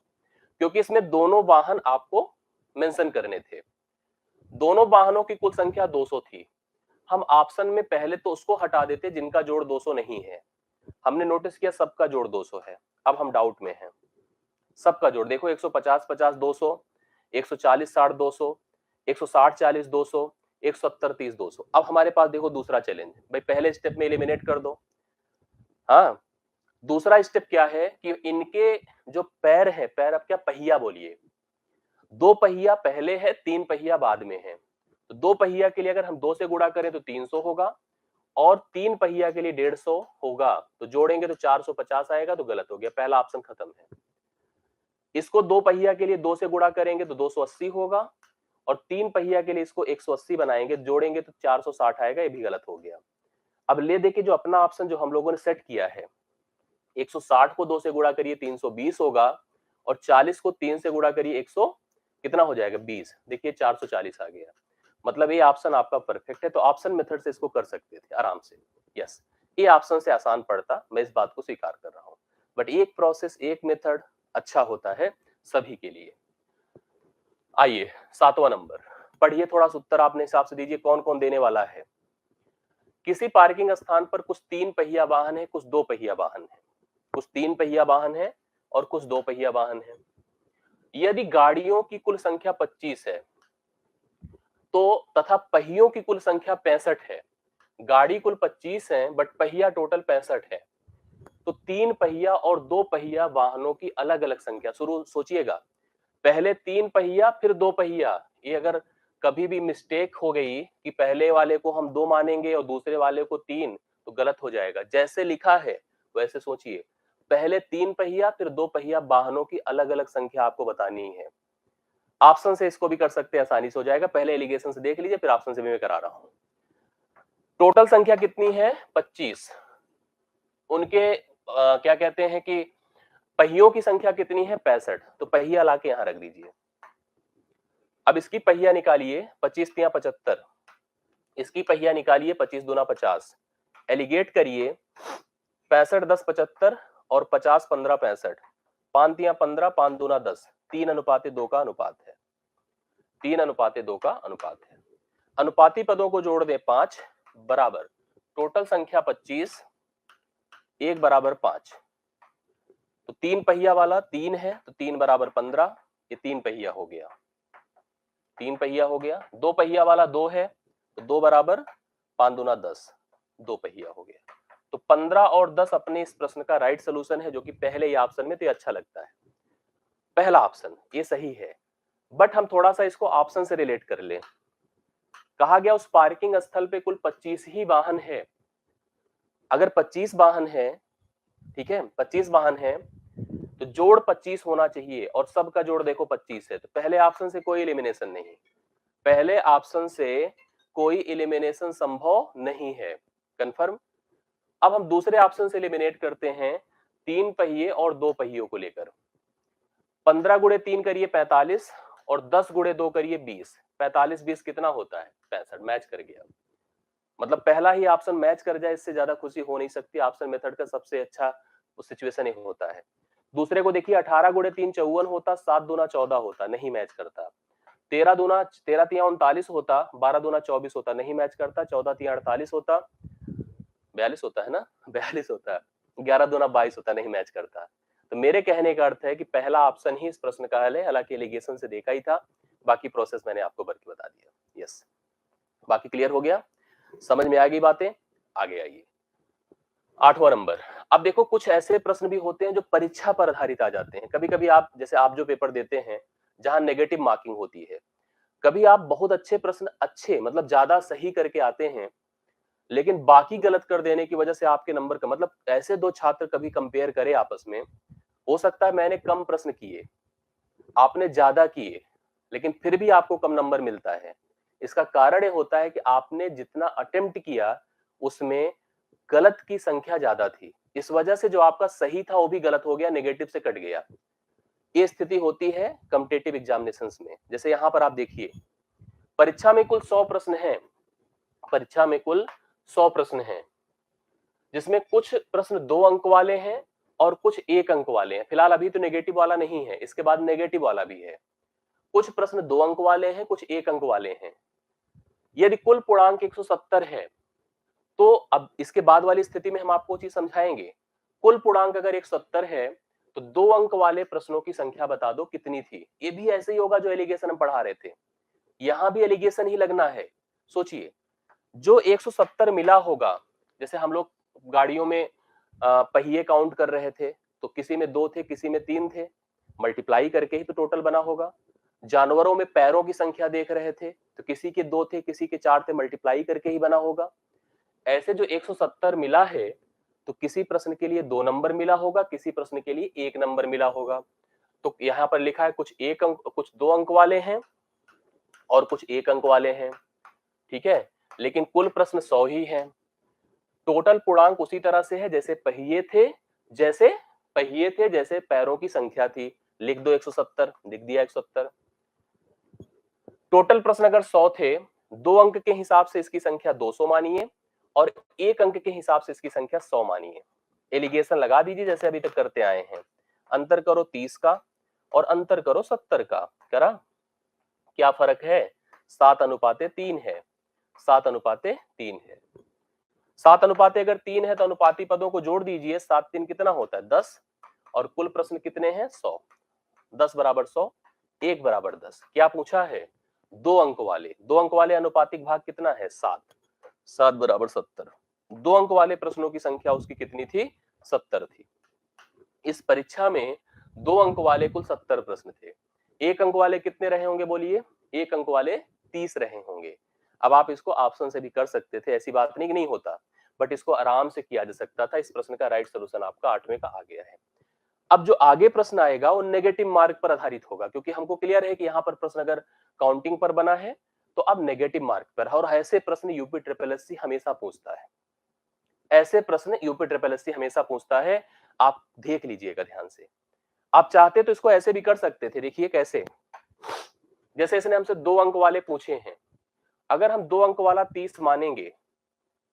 क्योंकि इसमें दोनों वाहन आपको मेंशन करने थे। दोनों वाहनों की कुल संख्या 200 थी, हम ऑप्शन में पहले तो उसको हटा देते जिनका जोड़ 200 नहीं है। हमने नोटिस किया सबका जोड़ 200 है, अब हम डाउट में हैं। सबका जोड़ देखो, 150 50 200, 140 60 200, 160 40 200, 170 30 200। अब हमारे पास देखो दूसरा चैलेंज, भाई पहले स्टेप में एलिमिनेट कर दो। हाँ, दूसरा स्टेप क्या है कि इनके जो पैर है, पैर अब क्या पहिया बोलिए, 2 पहिया पहले है 3 पहिया बाद में है, तो 2 पहिया के लिए अगर हम 2 से गुणा करें तो 300 होगा, और 3 पहिया के लिए 150 होगा, तो जोड़ेंगे तो 450 आएगा, तो गलत हो गया, पहला ऑप्शन खत्म है। इसको 2 पहिया के लिए 2 से गुणा करेंगे तो 280 होगा, और 3 पहिया के लिए इसको 180 बनाएंगे, जोड़ेंगे तो 460 आएगा, ये भी गलत हो गया। अब ले देखिए जो अपना ऑप्शन जो हम लोगों ने सेट किया है, 160 को 2 से गुणा करिए 320 होगा, और 40 को 3 से गुणा करिए 100 कितना हो जाएगा 20, देखिए 440 आ गया। मतलब ये ऑप्शन आपका परफेक्ट है, तो ऑप्शन मेथड से इसको कर सकते थे आराम से। यस, ये ऑप्शन से आसान पड़ता, मैं इस बात को स्वीकार कर रहा हूं, बट एक प्रोसेस एक मेथड अच्छा होता है सभी के लिए। आइए 7वां नंबर पढ़िए, थोड़ा सा उत्तर अपने हिसाब से दीजिए कौन कौन देने वाला है। किसी पार्किंग स्थान पर कुछ 3 पहिया वाहन है, कुछ 2 पहिया वाहन है, कुछ 3 पहिया वाहन है और कुछ 2 पहिया वाहन है। यदि गाड़ियों की कुल संख्या 25 है तो तथा पहियों की कुल संख्या 65 है, गाड़ी कुल 25 है बट पहिया टोटल 65 है, तो 3 पहिया और 2 पहिया वाहनों की अलग अलग संख्या, शुरू सोचिएगा, पहले 3 पहिया फिर 2 पहिया, ये अगर कभी भी मिस्टेक हो गई कि पहले वाले को हम 2 मानेंगे और दूसरे वाले को 3, तो गलत हो जाएगा। जैसे लिखा है वैसे सोचिए, पहले 3 पहिया फिर 2 पहिया वाहनों की अलग अलग संख्या आपको बतानी है। ऑप्शन से इसको भी कर सकते हैं, आसानी से हो जाएगा, पहले एलिगेशन से देख लीजिए फिर ऑप्शन से भी मैं करा रहा हूं। टोटल संख्या कितनी है 25, उनके क्या कहते हैं कि पहियों की संख्या कितनी है 65, तो पहिया लाके यहां रख दीजिए। अब इसकी पहिया निकालिए, 25 तिया 75, इसकी पहिया निकालिए 25 दूना 50, एलिगेट करिए, 65 10 75 और 50 15 65, 5 तिया 15, 5 दूना 10, 3:2 का अनुपात है। 3:2 का अनुपात है। अनुपाती पदों को जोड़ दे 5 बराबर टोटल संख्या 25, 1 बराबर 5। तो 3 पहिया वाला 3 है तो 3 बराबर 15, ये 3 पहिया हो गया। 3 पहिया हो गया। 2 पहिया वाला 2 है तो 2 बराबर 5 दूना 10, 2 पहिया हो गया। तो 15 और 10 अपने इस प्रश्न का राइट सोल्यूशन है, जो कि पहले ही ऑप्शन में तो ये अच्छा लगता है। पहला ऑप्शन ये सही है, बट हम थोड़ा सा इसको ऑप्शन से रिलेट कर लें। कहा गया उस पार्किंग स्थल पे कुल 25 ही वाहन है। अगर 25 वाहन है, ठीक है, 25 वाहन है तो जोड़ 25 होना चाहिए और सबका जोड़ देखो 25 है, तो पहले ऑप्शन से कोई एलिमिनेशन नहीं। पहले ऑप्शन से कोई एलिमिनेशन संभव नहीं है। कंफर्म। अब हम दूसरे ऑप्शन से एलिमिनेट करते हैं 3 पहिए और 2 पहियों को लेकर। 15 गुणे 3 करिए 45 और 10 गुणे 2 करिए 20। 45 20 कितना होता है? 65। मैच कर गया। मतलब पहला ही ऑप्शन मैच कर जाए, इससे ज्यादा खुशी हो नहीं सकती। ऑप्शन मेथड का सबसे अच्छा उस सिचुएशन ही होता है। दूसरे को देखिए 18 गुणे 3 54 होता, 7 दूना 14 होता, नहीं मैच करता। 13 तिया 39 होता, 12 दूना 24 होता, नहीं मैच करता। 14 तिया 48 होता, 42 होता है ना, 42 होता है। 11 दूना 22 होता, नहीं मैच करता। तो मेरे कहने का अर्थ है कि पहला ऑप्शन ही इस प्रश्न का हल है। हालांकि एलिगेशन से देखा ही था, बाकी प्रोसेस मैंने आपको भर के बता दिया। यस, बाकी क्लियर हो गया, समझ में आ गई बातें? आगे आइए 8वां नंबर। अब देखो कुछ ऐसे प्रश्न भी होते हैं जो परीक्षा पर आधारित आ जाते हैं। कभी कभी आप, जैसे आप जो पेपर देते हैं जहां नेगेटिव मार्किंग होती है, कभी आप बहुत अच्छे प्रश्न, अच्छे मतलब ज्यादा सही करके आते हैं, लेकिन बाकी गलत कर देने की वजह से आपके नंबर का मतलब, ऐसे दो छात्र कभी कंपेयर करें आपस में, हो सकता है मैंने कम प्रश्न किए, आपने ज्यादा किए, लेकिन फिर भी आपको कम नंबर मिलता है। इसका कारण ये होता है कि आपने जितना अटेम्प्ट किया उसमें गलत की संख्या ज्यादा थी। इस वजह से जो आपका सही था वो भी गलत हो गया, नेगेटिव से कट गया। ये स्थिति होती है कॉम्पिटिटिव एग्जामिनेशंस में। जैसे यहां पर आप देखिए, परीक्षा में कुल 100 प्रश्न हैं। परीक्षा में कुल 100 प्रश्न हैं, जिसमें कुछ प्रश्न 2 अंक वाले हैं और कुछ 1 अंक वाले हैं। फिलहाल अभी तो नेगेटिव वाला नहीं है, इसके बाद नेगेटिव वाला भी है। कुछ प्रश्न 2 अंक वाले हैं, कुछ 1 अंक वाले हैं। यदि कुल पूर्णांक 170 है, तो अब इसके बाद वाली स्थिति में हम आपको चीज समझाएंगे। कुल पूर्णांक अगर 170 है तो 2 अंक वाले प्रश्नों की संख्या बता दो कितनी थी। ये भी ऐसे ही होगा जो एलिगेशन हम पढ़ा रहे थे, यहां भी एलिगेशन ही लगना है। सोचिए, जो 170 मिला होगा, जैसे हम लोग गाड़ियों में पहिए काउंट कर रहे थे, तो किसी में 2 थे, किसी में 3 थे, मल्टीप्लाई करके ही तो टोटल बना होगा। जानवरों में पैरों की संख्या देख रहे थे, तो किसी के 2 थे, किसी के 4 थे, मल्टीप्लाई करके ही बना होगा। ऐसे जो 170 मिला है, तो किसी प्रश्न के लिए 2 नंबर मिला होगा, किसी प्रश्न के लिए 1 नंबर मिला होगा। तो यहां पर लिखा है कुछ 1 अंक, कुछ 2 अंक वाले हैं और कुछ 1 अंक वाले हैं, ठीक है, लेकिन कुल प्रश्न 100 ही है। टोटल पूर्णांक उसी तरह से है जैसे पहिए थे, जैसे पैरों की संख्या थी। लिख दो 170, लिख दिया 170। टोटल प्रश्न अगर 100 थे, 2 अंक के हिसाब से इसकी संख्या 200 मानिए और 1 अंक के हिसाब से इसकी संख्या 100 मानिए। एलिगेशन लगा दीजिए जैसे अभी तक करते आए हैं। अंतर करो 30 का और अंतर करो 70 का। करा? क्या फर्क है? 7:3 है। 7:3 है। 7 अगर 3 है तो अनुपाती पदों को जोड़ दीजिए। 7 3 कितना होता है? 10। और कुल प्रश्न कितने हैं? 100। 10 बराबर 100, 1 बराबर 10। क्या पूछा है? 2 अंक वाले। 2 अंक वाले अनुपातिक भाग कितना है? 7। 7 बराबर 70। 2 अंक वाले प्रश्नों की संख्या उसकी कितनी थी? 70 थी। इस परीक्षा में 2 अंक वाले कुल 70 प्रश्न थे। 1 अंक वाले कितने रहे होंगे बोलिए? 1 अंक वाले 30 रहे होंगे। अब आप इसको ऑप्शन से भी कर सकते थे, ऐसी बात नहीं कि नहीं होता, बट इसको आराम से किया जा सकता था। इस प्रश्न का राइट सोल्यूशन आपका 8वें का आ गया है। अब जो आगे प्रश्न आएगा वो नेगेटिव मार्क पर आधारित होगा, क्योंकि हमको क्लियर है कि यहाँ पर प्रश्न अगर काउंटिंग पर बना है तो अब नेगेटिव मार्क पर है। और ऐसे प्रश्न यूपी ट्रिपल एससी हमेशा पूछता है। ऐसे प्रश्न यूपी ट्रिपल एससी हमेशा पूछता है। आप देख लीजिएगा ध्यान से। आप चाहते तो इसको ऐसे भी कर सकते थे। देखिए कैसे, जैसे इसने हमसे 2 अंक वाले पूछे हैं, अगर हम 2 अंक वाला 30 मानेंगे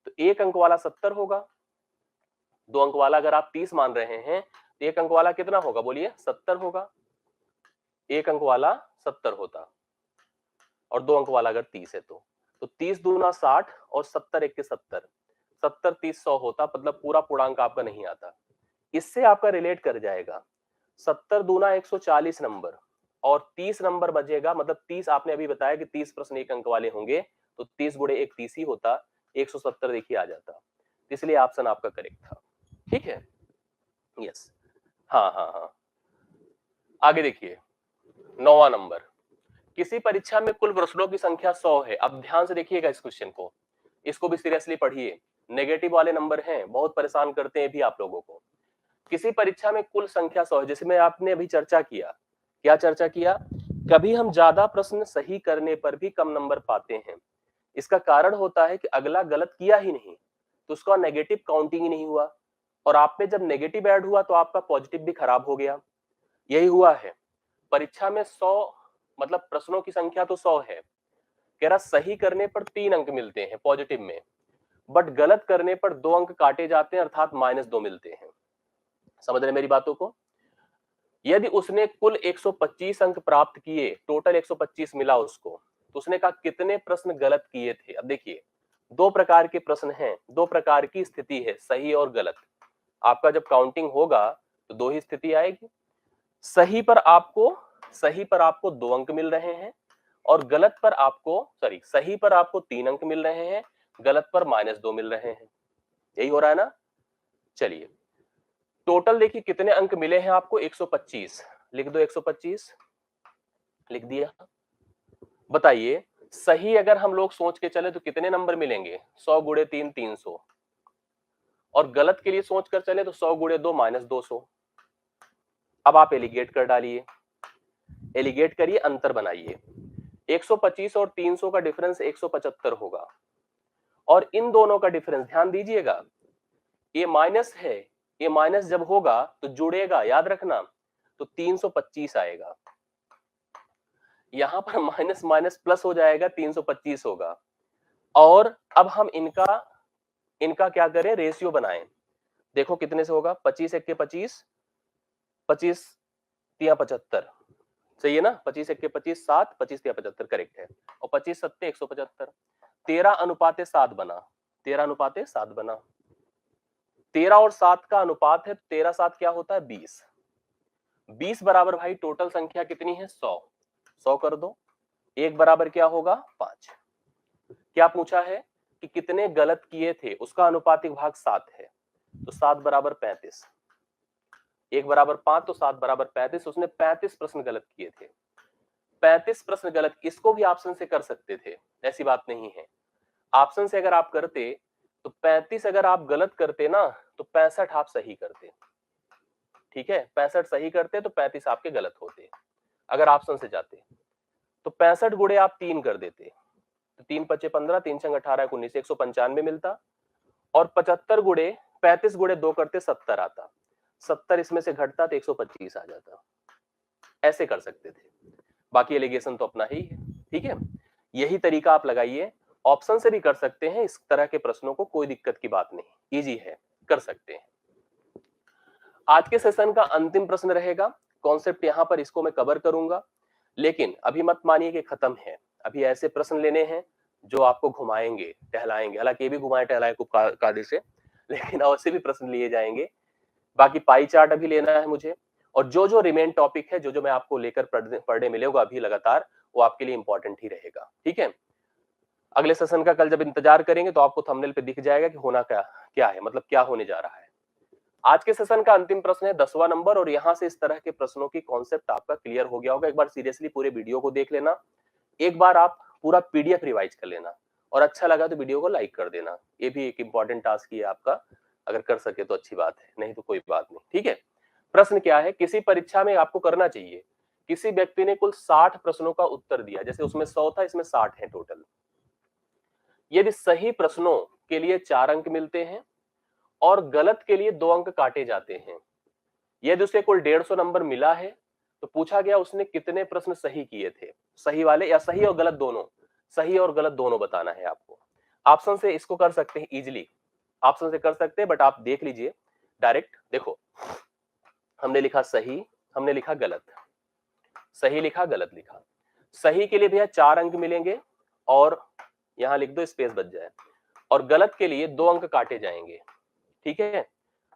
तो 1 अंक वाला 70 होगा। 2 अंक वाला अगर आप 30 मान रहे हैं तो 1 अंक वाला कितना होगा बोलिए? 70 होगा। 1 अंक वाला 70 होता और 2 अंक वाला अगर 30 है तो 30 दूना 60 और 70 एक के 70, 70 30 100 होता, मतलब पूरा पूर्णांक आपका नहीं आता। इससे आपका रिलेट कर जाएगा 70 दूना 140 नंबर और 30 नंबर बचेगा, मतलब 30 आपने अभी बताया कि 30 प्रश्न 1 अंक वाले होंगे तो 30 गुणे 1 30 ही होता, 170 देखिए आ जाता, इसलिए ऑप्शन आपका करेक्ट था। ठीक है, यस, हाँ हाँ हाँ। आगे देखिए 9वां नंबर, किसी परीक्षा में कुल प्रश्नों की संख्या 100 है। अब ध्यान से देखिएगा इस क्वेश्चन को, इसको भी सीरियसली पढ़िए, नेगेटिव वाले नंबर हैं, बहुत परेशान करते हैं भी आप लोगों को। किसी परीक्षा में कुल संख्या 100 है, जिसमें आपने अभी चर्चा किया, क्या चर्चा किया? कभी हम ज्यादा प्रश्न सही करने पर भी कम नंबर पाते हैं। इसका कारण होता है कि अगला गलत किया ही नहीं तो उसका नेगेटिव काउंटिंग ही नहीं हुआ, और आप में जब नेगेटिव ऐड हुआ तो आपका पॉजिटिव भी खराब हो गया। यही हुआ है परीक्षा में 100, मतलब प्रश्नों की संख्या तो 100 है, कह रहा सही करने पर 3 अंक मिलते हैं पॉजिटिव में, बट गलत करने पर 2 अंक काटे जाते हैं, अर्थात -2 मिलते हैं। समझ रहे मेरी बातों को? यदि उसने कुल 125 अंक प्राप्त किए, टोटल 125 मिला उसको, तो उसने कहा कितने प्रश्न गलत किए थे। अब देखिए 2 प्रकार के प्रश्न हैं, 2 प्रकार की स्थिति है, सही और गलत। आपका जब काउंटिंग होगा तो 2 ही स्थिति आएगी, सही पर आपको 2 अंक मिल रहे हैं और गलत पर आपको सही पर आपको 3 अंक मिल रहे हैं, गलत पर -2 मिल रहे हैं। यही हो रहा है ना? चलिए टोटल देखिए कितने अंक मिले हैं आपको, 125, लिख दो 125, लिख दिया। बताइए सही अगर हम लोग सोच के चले तो कितने नंबर मिलेंगे? 100 गुणे 3 300, और गलत के लिए सोच कर चले तो 100 गुणे 2 -200। अब आप एलिगेट कर डालिए, एलिगेट करिए, अंतर बनाइए। 125 और 300 का डिफरेंस 175 होगा, और इन दोनों का डिफरेंस ध्यान दीजिएगा, ये माइनस है, ये माइनस जब होगा तो जुड़ेगा, याद रखना, तो 325 आएगा। यहां पर माइनस माइनस प्लस हो जाएगा, 325 होगा। और अब हम इनका क्या करें, रेशियो बनाएं। देखो कितने से होगा, 25 एक के 25, 25 तिया 75, सही है ना? 25 एक के 25 7, 25 तिया 75 करेक्ट है, और 25 सत्ते 175, 13:7 बना, 13:7 बना। 13 और 7 का अनुपात है, 13 7 क्या होता है, 20। 20 बराबर भाई टोटल संख्या कितनी है, 100। 100 कर दो, 1 बराबर क्या होगा, 5। क्या पूछा है कि कितने गलत किए थे, उसका अनुपातिक भाग 7 है, तो 7 बराबर 35, 1 बराबर 5 तो 7 बराबर 35। उसने 35 प्रश्न गलत किए थे, 35 प्रश्न गलत। इसको भी ऑप्शन से कर सकते थे, ऐसी बात नहीं है। ऑप्शन से अगर आप करते तो 35 अगर आप गलत करते ना तो 65 आप सही करते। ठीक है, 65 सही करते तो 35 आपके गलत होते। अगर ऑप्शन से जाते तो 65 गुणे आप 3 कर देते, तो 3 पचे 15, 3 छंग 18 19, 195 मिलता, और 75 गुणे 35 गुणे 2 करते 70 आता, 70 इसमें से घटता तो 125 आ जाता। ऐसे कर सकते थे, बाकी एलिगेशन तो अपना ही है। ठीक है, यही तरीका आप लगाइए, ऑप्शन से भी कर सकते हैं इस तरह के प्रश्नों को, कोई दिक्कत की बात नहीं, इजी है, कर सकते हैं। आज के सेशन का अंतिम प्रश्न रहेगा, कॉन्सेप्ट यहां पर इसको मैं कवर करूंगा, लेकिन अभी मत मानिए कि खत्म है, अभी ऐसे प्रश्न लेने हैं जो आपको घुमाएंगे टहलाएंगे, हालांकि ये भी घुमाए टहलाए को कायदे से, लेकिन ऐसे भी प्रश्न लिए जाएंगे। बाकी पाई चार्ट अभी लेना है मुझे, और जो जो रिमेन टॉपिक है, जो जो मैं आपको लेकर पढ़ने मिलेगा अभी लगातार, वो आपके लिए इंपॉर्टेंट ही रहेगा। ठीक है, अगले सेशन का कल जब इंतजार करेंगे तो आपको थंबनेल पे दिख जाएगा कि होना क्या क्या है, मतलब क्या होने जा रहा है। आज के सेशन का अंतिम प्रश्न है 10वां नंबर, और यहां से इस तरह के प्रश्नों की कॉन्सेप्ट आपका क्लियर हो गया होगा। एक बार सीरियसली पूरे वीडियो को देख लेना, एक बार आप पूरा पीडीएफ रिवाइज कर लेना, और अच्छा लगा तो वीडियो को लाइक कर देना, ये भी एक इंपॉर्टेंट टास्क ही है आपका, अगर कर सके तो अच्छी बात है, नहीं तो कोई बात नहीं। ठीक है, प्रश्न क्या है, किसी परीक्षा में आपको करना चाहिए, किसी व्यक्ति ने कुल 60 प्रश्नों का उत्तर दिया, जैसे उसमें 100 था, इसमें 60 है टोटल। यदि सही प्रश्नों के लिए 4 अंक मिलते हैं और गलत के लिए 2 अंक काटे जाते हैं। यदि उसे कुल 150 नंबर मिला है तो पूछा गया उसने कितने प्रश्न सही किए थे, सही वाले या सही और गलत दोनों, सही और गलत दोनों बताना है आपको। ऑप्शन से इसको कर सकते हैं इजीली, ऑप्शन से कर सकते हैं, बट आप देख लीजिए डायरेक्ट देखो, हमने लिखा सही, हमने लिखा गलत, सही लिखा गलत लिखा। सही के लिए भैया 4 अंक मिलेंगे और यहां लिख दो, स्पेस बच जाए, और गलत के लिए 2 अंक काटे जाएंगे। ठीक है,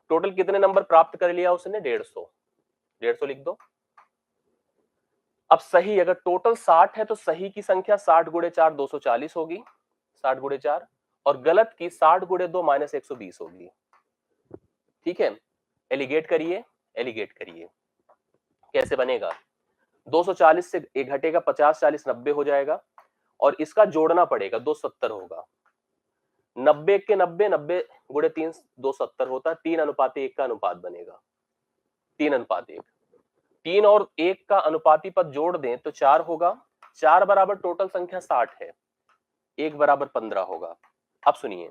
टोटल कितने नंबर प्राप्त कर लिया उसने? 150। 150 लिख दो। अब सही अगर टोटल 60 है तो सही की संख्या 60 गुणे 4 240 होगी, 60 गुणे 4, और गलत की 60 गुणे 2 माइनस 120 होगी। ठीक है, एलिगेट करिए, एलिगेट करिए। कैसे बनेगा? 240 से एक घटेगा 50 40 90 हो जाएगा, और इसका जोड़ना पड़ेगा, 270 होगा। 90 के 90, 90 गुणे 3 270 होता है, 3:1 का अनुपात बनेगा, 3:1। 3 और 1 का अनुपाती पद जोड़ दें तो 4 होगा। 4 बराबर टोटल संख्या 60 है, 1 बराबर 15 होगा। अब सुनिए,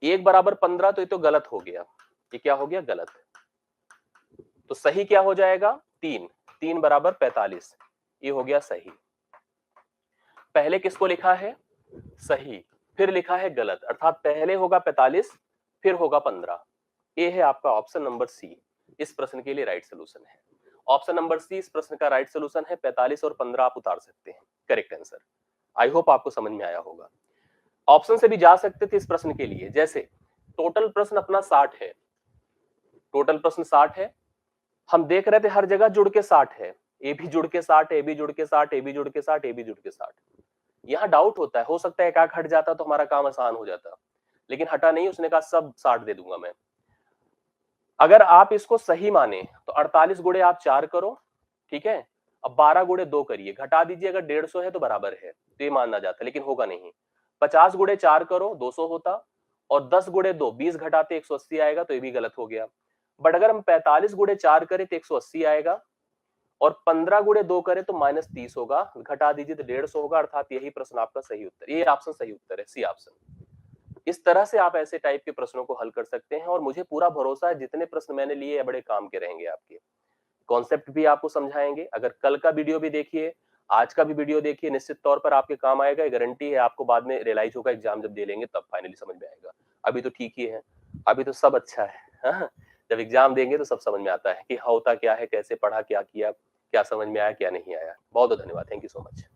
1 बराबर 15 तो ये तो गलत हो गया, ये क्या हो गया? गलत। तो सही क्या हो जाएगा? 3, 3 बराबर 45, ये हो गया सही। पहले किसको लिखा है? सही, फिर लिखा है गलत, अर्थात पहले होगा 45 फिर होगा 15। ये है आपका ऑप्शन नंबर सी, इस प्रश्न के लिए राइट सोल्यूशन है। ऑप्शन नंबर सी इस प्रश्न का राइट सोल्यूशन है। 45 और 15 आप उतार सकते हैं, करेक्ट आंसर। आई होप आपको समझ में आया होगा। ऑप्शन से भी जा सकते थे इस प्रश्न के लिए, जैसे टोटल प्रश्न अपना 60 है, टोटल प्रश्न 60 है, हम देख रहे थे हर जगह जुड़ के 60 है, ए भी जुड़ के 60, ए भी जुड़ के 60, ए भी जुड़ के 60, ए भी जुड़ के 60। यहाँ डाउट होता है, हो सकता है एक आंख हट जाता तो हमारा काम आसान हो जाता, लेकिन हटा नहीं, उसने कहा सब 60 दे दूंगा मैं। अगर आप इसको सही माने तो 48 गुणे आप 4 करो, ठीक है, अब 12 गुणे 2 करिए, घटा दीजिए, अगर 150 है तो बराबर है, तो ये मानना जाता, लेकिन होगा नहीं। 50 गुणे 4 करो, 200 होता, और 10 गुणे 2 20 घटाते 180 आएगा, तो ये भी गलत हो गया। बट अगर हम 45 गुणे 4 करें तो 180 आएगा, और 15 गुणे 2 करें तो -30 होगा, घटा दीजिए तो 150 होगा, अर्थात यही प्रश्न आपका सही उत्तर, ये ऑप्शन सही उत्तर है, सी ऑप्शन। इस तरह से आप ऐसे टाइप के प्रश्नों को हल कर सकते हैं, और मुझे पूरा भरोसा है जितने प्रश्न मैंने लिए बड़े काम के रहेंगे आपके। कॉन्सेप्ट भी आपको समझाएंगे, अगर कल का वीडियो भी देखिए, आज का भी वीडियो देखिए, निश्चित तौर पर आपके काम आएगा, ये गारंटी है। आपको बाद में रियलाइज होगा, एग्जाम जब दे लेंगे तब फाइनली समझ में आएगा। अभी तो ठीक ही है, अभी तो सब अच्छा है, हाँ? जब एग्जाम देंगे तो सब समझ में आता है कि होता क्या है, कैसे पढ़ा, क्या किया, क्या समझ में आया, क्या नहीं आया। बहुत बहुत धन्यवाद, थैंक यू सो मच।